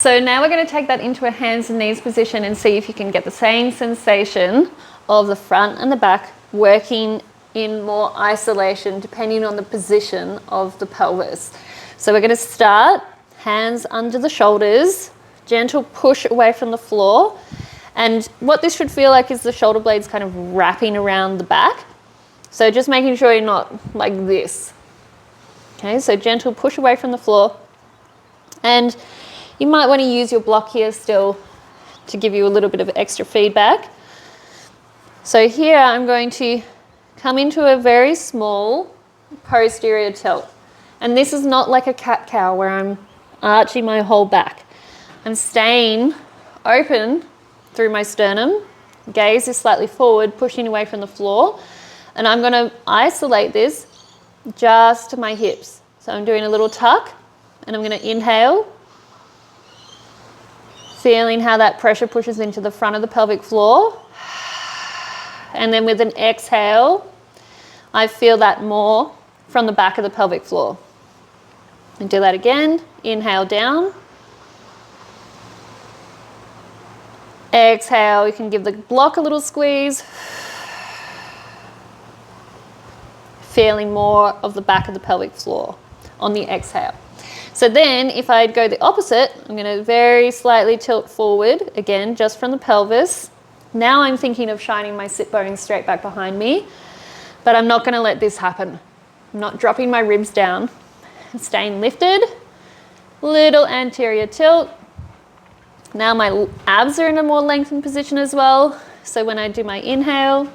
So now we're going to take that into a hands and knees position and see if you can get the same sensation of the front and the back working in more isolation depending on the position of the pelvis. So we're going to start hands under the shoulders, gentle push away from the floor. And what this should feel like is the shoulder blades kind of wrapping around the back. So just making sure you're not like this. Okay, so gentle push away from the floor. And you might want to use your block here still to give you a little bit of extra feedback. So here I'm going to come into a very small posterior tilt. And this is not like a cat-cow where I'm arching my whole back. I'm staying open through my sternum. Gaze is slightly forward, pushing away from the floor. And I'm going to isolate this just to my hips. So I'm doing a little tuck and I'm going to inhale. Feeling how that pressure pushes into the front of the pelvic floor. And then with an exhale, I feel that more from the back of the pelvic floor. And do that again. Inhale down. Exhale, you can give the block a little squeeze. Feeling more of the back of the pelvic floor on the exhale. So then if I go the opposite, I'm going to very slightly tilt forward, again, just from the pelvis. Now I'm thinking of shining my sit bones straight back behind me, but I'm not going to let this happen. I'm not dropping my ribs down. I'm staying lifted, little anterior tilt. Now my abs are in a more lengthened position as well. So when I do my inhale,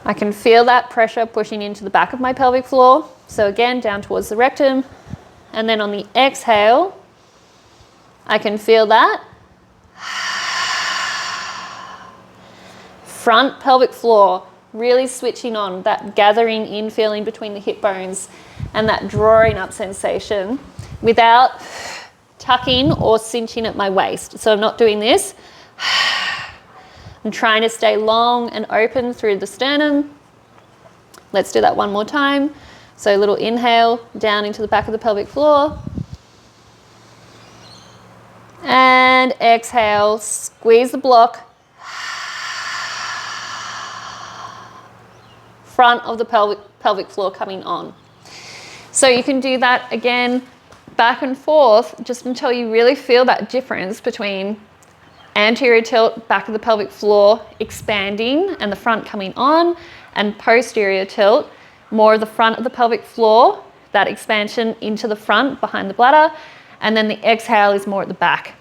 I can feel that pressure pushing into the back of my pelvic floor. So again, down towards the rectum. And then on the exhale, I can feel that. Front pelvic floor, really switching on, that gathering in feeling between the hip bones and that drawing up sensation without tucking or cinching at my waist. So I'm not doing this. I'm trying to stay long and open through the sternum. Let's do that one more time. So a little inhale down into the back of the pelvic floor. And exhale, squeeze the block. Front of the pelvic floor coming on. So you can do that again, back and forth, just until you really feel that difference between anterior tilt, back of the pelvic floor expanding and the front coming on, and posterior tilt, more of the front of the pelvic floor, that expansion into the front behind the bladder, and then the exhale is more at the back.